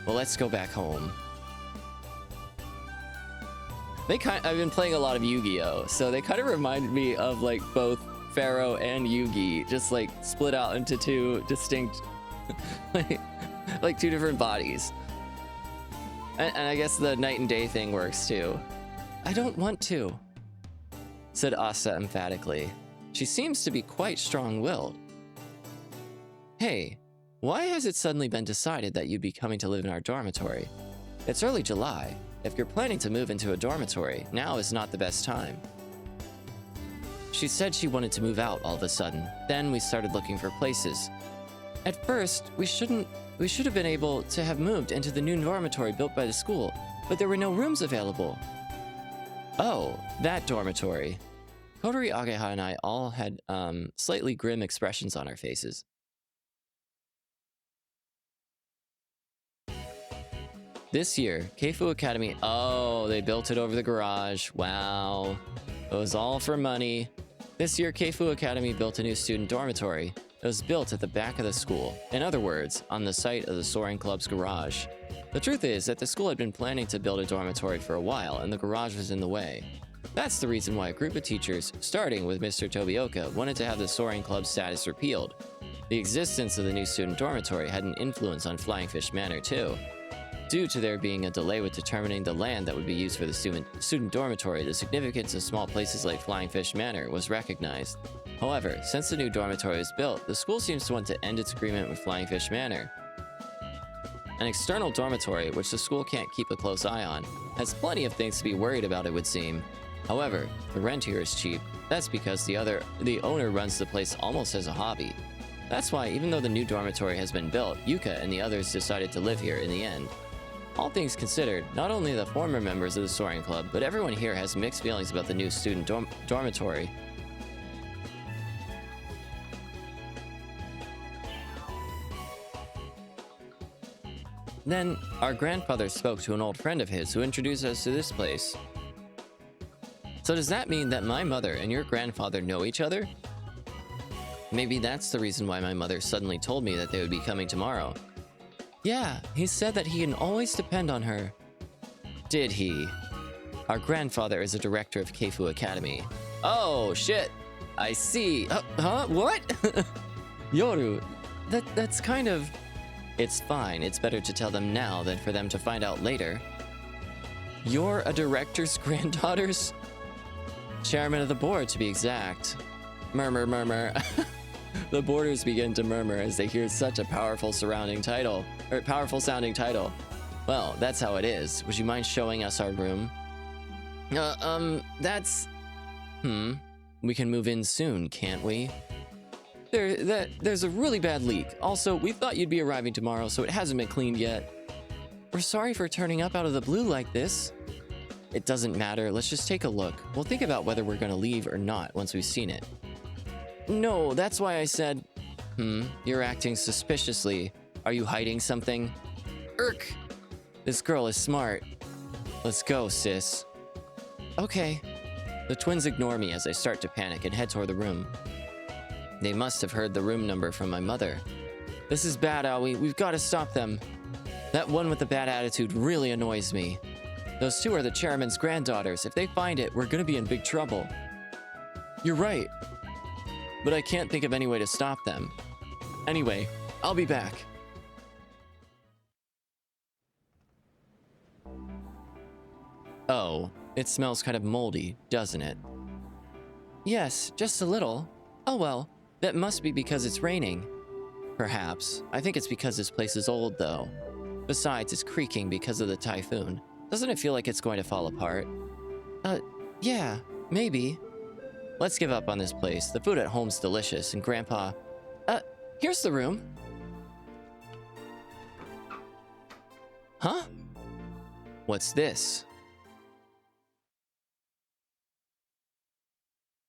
Well, let's go back home. I've been playing a lot of Yu-Gi-Oh, so they kind of remind me of like both Pharaoh and Yugi, just like split out into two distinct, like two different bodies. And I guess the night and day thing works too. I don't want to, said Asa emphatically. She seems to be quite strong-willed. Hey, why has it suddenly been decided that you'd be coming to live in our dormitory? It's early July. If you're planning to move into a dormitory, now is not the best time. She said she wanted to move out all of a sudden. Then we started looking for places. At first, we should have been able to have moved into the new dormitory built by the school, but there were no rooms available. Oh, that dormitory. Kotori, Ageha, and I all had slightly grim expressions on our faces. This year, Keifu Academy, oh, they built it over the garage. Wow. It was all for money. This year, Keifu Academy built a new student dormitory. It was built at the back of the school. In other words, on the site of the Soaring Club's garage. The truth is that the school had been planning to build a dormitory for a while, and the garage was in the way. That's the reason why a group of teachers, starting with Mr. Tobioka, wanted to have the Soaring Club status repealed. The existence of the new student dormitory had an influence on Flying Fish Manor, too. Due to there being a delay with determining the land that would be used for the student dormitory, the significance of small places like Flying Fish Manor was recognized. However, since the new dormitory was built, the school seems to want to end its agreement with Flying Fish Manor. An external dormitory, which the school can't keep a close eye on, has plenty of things to be worried about, it would seem. However, the rent here is cheap. That's because the owner runs the place almost as a hobby. That's why, even though the new dormitory has been built, Yuka and the others decided to live here in the end. All things considered, not only the former members of the Soaring Club, but everyone here has mixed feelings about the new student dormitory. Then, our grandfather spoke to an old friend of his who introduced us to this place. So does that mean that my mother and your grandfather know each other? Maybe that's the reason why my mother suddenly told me that they would be coming tomorrow. Yeah, he said that he can always depend on her. Did he? Our grandfather is a director of Keifu Academy. Oh, shit. I see. What? Yoru, that's kind of... It's fine. It's better to tell them now than for them to find out later. You're a director's granddaughters? Chairman of the board, to be exact. Murmur, murmur. The boarders begin to murmur as they hear such a powerful sounding title. Well, that's how it is. Would you mind showing us our room? That's... We can move in soon, can't we? There's a really bad leak. Also, we thought you'd be arriving tomorrow, so it hasn't been cleaned yet. We're sorry for turning up out of the blue like this. It doesn't matter. Let's just take a look. We'll think about whether we're gonna leave or not once we've seen it. No, that's why I said... You're acting suspiciously. Are you hiding something? Irk! This girl is smart. Let's go, sis. Okay. The twins ignore me as I start to panic and head toward the room. They must have heard the room number from my mother. This is bad, Aoi. We've got to stop them. That one with the bad attitude really annoys me. Those two are the chairman's granddaughters. If they find it, we're gonna be in big trouble. You're right. But I can't think of any way to stop them. Anyway, I'll be back. Oh, it smells kind of moldy, doesn't it? Yes, just a little. Oh well, that must be because it's raining. Perhaps. I think it's because this place is old, though. Besides, it's creaking because of the typhoon. Doesn't it feel like it's going to fall apart? Yeah, maybe. Let's give up on this place. The food at home's delicious, and Grandpa... here's the room. Huh? What's this?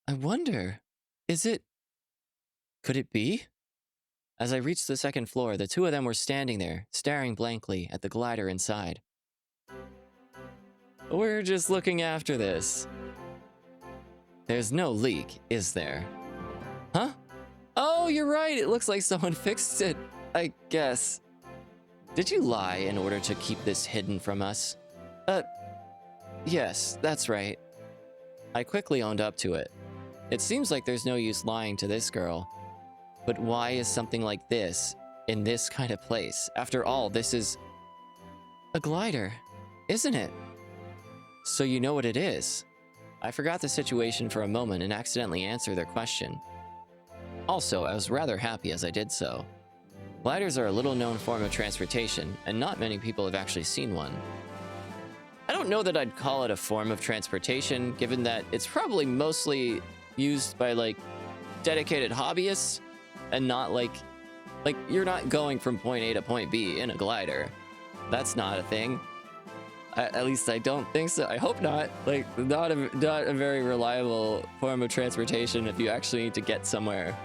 I wonder, could it be? As I reached the second floor, the two of them were standing there, staring blankly at the glider inside. We're just looking after this. There's no leak, is there? Huh? Oh, you're right. It looks like someone fixed it, I guess. Did you lie in order to keep this hidden from us? Yes, that's right. I quickly owned up to it. It seems like there's no use lying to this girl. But why is something like this in this kind of place? After all, this is a glider, isn't it? So you know what it is. I forgot the situation for a moment and accidentally answered their question. Also, I was rather happy as I did so. Gliders are a little-known form of transportation, and not many people have actually seen one. I don't know that I'd call it a form of transportation, given that it's probably mostly used by, like, dedicated hobbyists, and not like you're not going from point A to point B in a glider. That's not a thing. At least I don't think so. I hope not. Like, not a very reliable form of transportation if you actually need to get somewhere.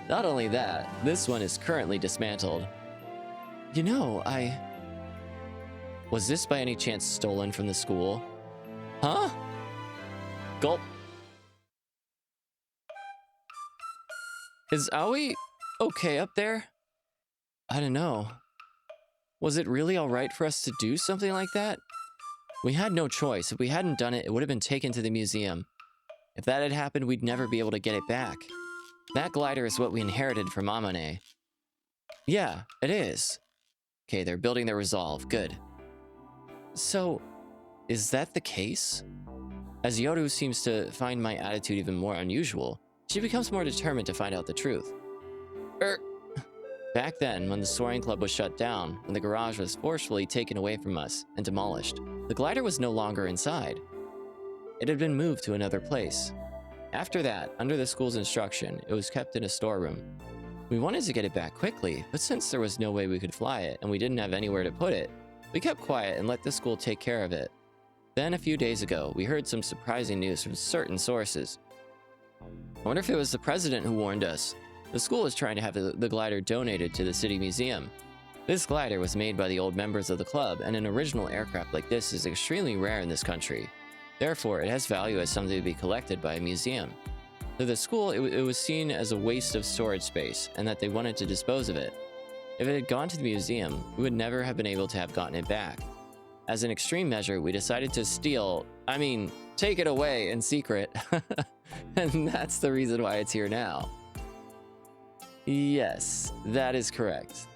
Not only that, this one is currently dismantled. You know, was this by any chance stolen from the school? Huh? Gulp. Is Aoi okay up there? I don't know. Was it really alright for us to do something like that? We had no choice. If we hadn't done it, it would have been taken to the museum. If that had happened, we'd never be able to get it back. That glider is what we inherited from Amane. Yeah, it is. Okay, they're building their resolve. Good. So, is that the case? As Yoru seems to find my attitude even more unusual, she becomes more determined to find out the truth. Back then, when the soaring club was shut down, and the garage was forcefully taken away from us and demolished, the glider was no longer inside. It had been moved to another place. After that, under the school's instruction, it was kept in a storeroom. We wanted to get it back quickly, but since there was no way we could fly it and we didn't have anywhere to put it, we kept quiet and let the school take care of it. Then, a few days ago, we heard some surprising news from certain sources. I wonder if it was the president who warned us. The school was trying to have the glider donated to the city museum. This glider was made by the old members of the club, and an original aircraft like this is extremely rare in this country. Therefore, it has value as something to be collected by a museum. To the school, it was seen as a waste of storage space, and that they wanted to dispose of it. If it had gone to the museum, we would never have been able to have gotten it back. As an extreme measure, we decided to take it away in secret. And that's the reason why it's here now. Yes, that is correct.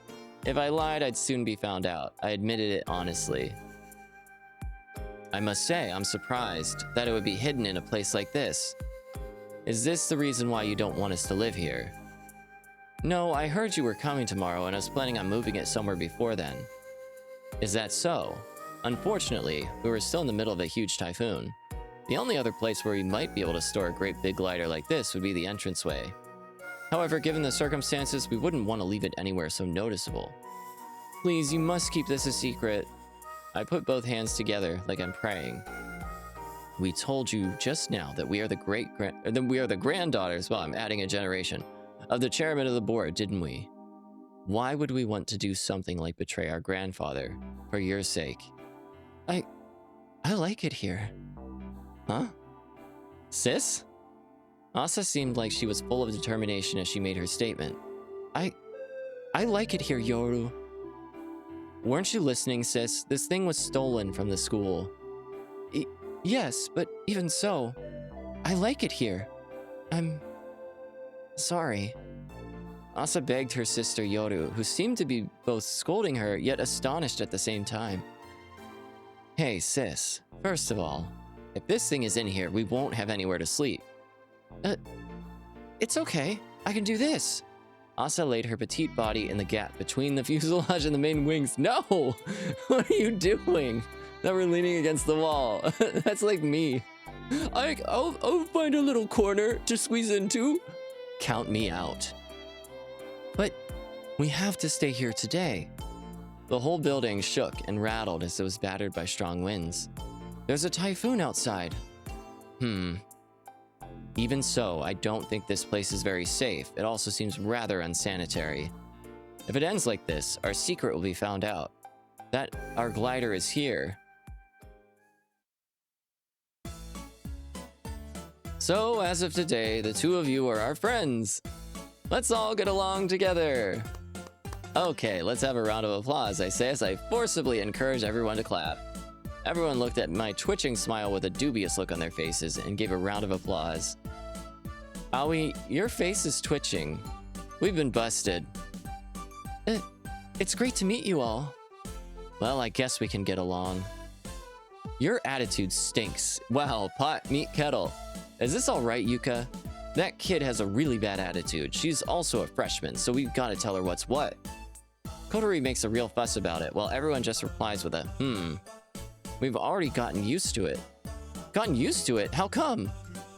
If I lied, I'd soon be found out. I admitted it honestly. I must say, I'm surprised that it would be hidden in a place like this. Is this the reason why you don't want us to live here? No, I heard you were coming tomorrow and I was planning on moving it somewhere before then. Is that so? Unfortunately, we were still in the middle of a huge typhoon. The only other place where we might be able to store a great big glider like this would be the entranceway. However, given the circumstances, we wouldn't want to leave it anywhere so noticeable. Please, you must keep this a secret. I put both hands together like I'm praying. We told you just now that we are the granddaughters, well, I'm adding a generation, of the chairman of the board, didn't we? Why would we want to do something like betray our grandfather, for your sake? I like it here. Huh? Sis? Asa seemed like she was full of determination as she made her statement. I like it here, Yoru. Weren't you listening, sis? This thing was stolen from the school. Yes, but even so, I like it here. I'm sorry. Asa begged her sister Yoru, who seemed to be both scolding her yet astonished at the same time. Hey, sis. First of all, if this thing is in here, we won't have anywhere to sleep. It's okay. I can do this. Asa laid her petite body in the gap between the fuselage and the main wings. No! What are you doing? Now we're leaning against the wall. That's like me. I'll find a little corner to squeeze into. Count me out. But we have to stay here today. The whole building shook and rattled as it was battered by strong winds. There's a typhoon outside. Even so, I don't think this place is very safe. It also seems rather unsanitary. If it ends like this, our secret will be found out. That our glider is here. So, as of today, the two of you are our friends. Let's all get along together. Okay, let's have a round of applause, I say as I forcibly encourage everyone to clap. Everyone looked at my twitching smile with a dubious look on their faces and gave a round of applause. Aoi, your face is twitching. We've been busted. It's great to meet you all. Well, I guess we can get along. Your attitude stinks. Wow, pot, meet, kettle. Is this alright, Yuka? That kid has a really bad attitude. She's also a freshman, so we've got to tell her what's what. Kotori makes a real fuss about it, while everyone just replies with a We've already gotten used to it. Gotten used to it? How come?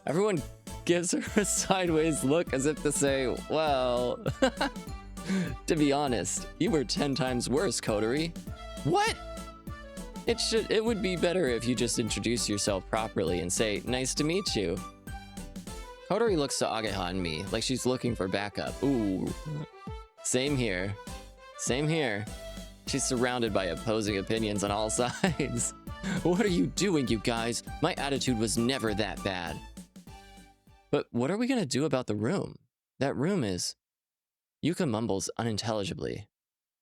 Everyone gives her a sideways look as if to say, well... To be honest, you were 10 times worse, Kotori. What? It would be better if you just introduce yourself properly and say, nice to meet you. Kotori looks to Ageha and me, like she's looking for backup. Ooh. Same here. Same here. She's surrounded by opposing opinions on all sides. What are you doing, you guys? My attitude was never that bad. But what are we gonna do about the room? That room is... Yuka mumbles unintelligibly.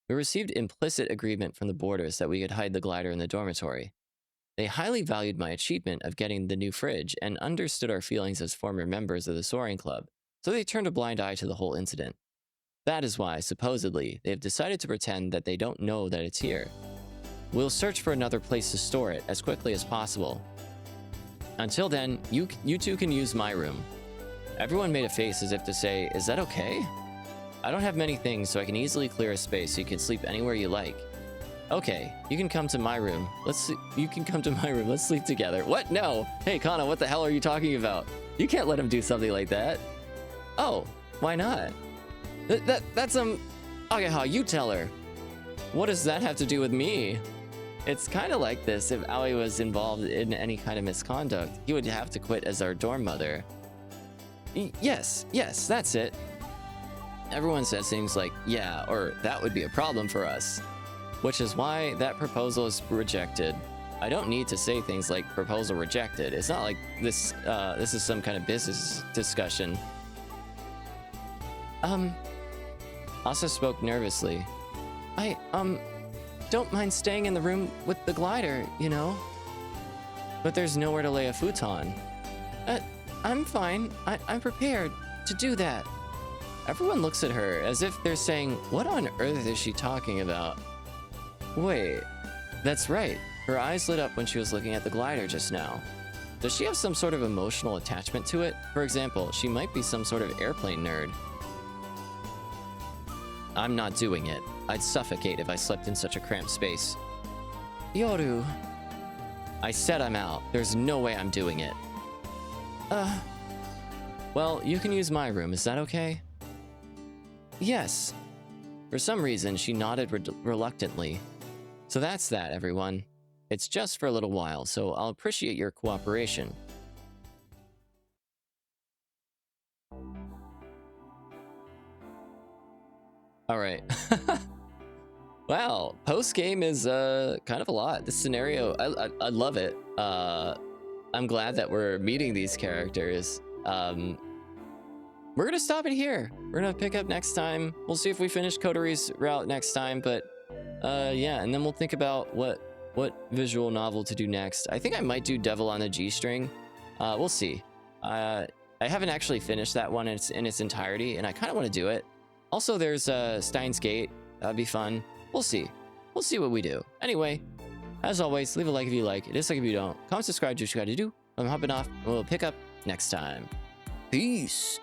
We received implicit agreement from the boarders that we could hide the glider in the dormitory. They highly valued my achievement of getting the new fridge and understood our feelings as former members of the Soaring Club, so they turned a blind eye to the whole incident. That is why, supposedly, they have decided to pretend that they don't know that it's here. We'll search for another place to store it as quickly as possible. Until then, you two can use my room. Everyone made a face as if to say, is that okay? I don't have many things, so I can easily clear a space so you can sleep anywhere you like. Okay, you can come to my room. Let's sleep together. What? No! Hey, Kana, what the hell are you talking about? You can't let him do something like that. Oh, why not? That's Ageha, you tell her. What does that have to do with me? It's kind of like this. If Aoi was involved in any kind of misconduct, he would have to quit as our dorm mother. Yes, that's it. Everyone says things like, yeah, or that would be a problem for us. Which is why that proposal is rejected. I don't need to say things like proposal rejected. It's not like this is some kind of business discussion. Asa spoke nervously. I don't mind staying in the room with the glider, you know? But there's nowhere to lay a futon. I'm fine. I'm prepared to do that. Everyone looks at her as if they're saying, what on earth is she talking about? Wait, that's right. Her eyes lit up when she was looking at the glider just now. Does she have some sort of emotional attachment to it? For example, she might be some sort of airplane nerd. I'm not doing it. I'd suffocate if I slept in such a cramped space. Yoru. I said I'm out. There's no way I'm doing it. Well, you can use my room. Is that okay? Yes. For some reason, she nodded reluctantly. So that's that, everyone. It's just for a little while, so I'll appreciate your cooperation. Alright. Wow, post-game is kind of a lot. This scenario, I love it. I'm glad that we're meeting these characters. We're gonna stop it here. We're gonna pick up next time. We'll see if we finish Kotori's route next time, but yeah, and then we'll think about what visual novel to do next. I think I might do Devil on the G-String. We'll see. I haven't actually finished that one in its entirety, and I kind of want to do it. Also, there's Steins Gate. That'd be fun. We'll see. We'll see what we do. Anyway, as always, leave a like if you like, dislike if you don't. Comment, subscribe, do what you gotta do. I'm hopping off, and we'll pick up next time. Peace!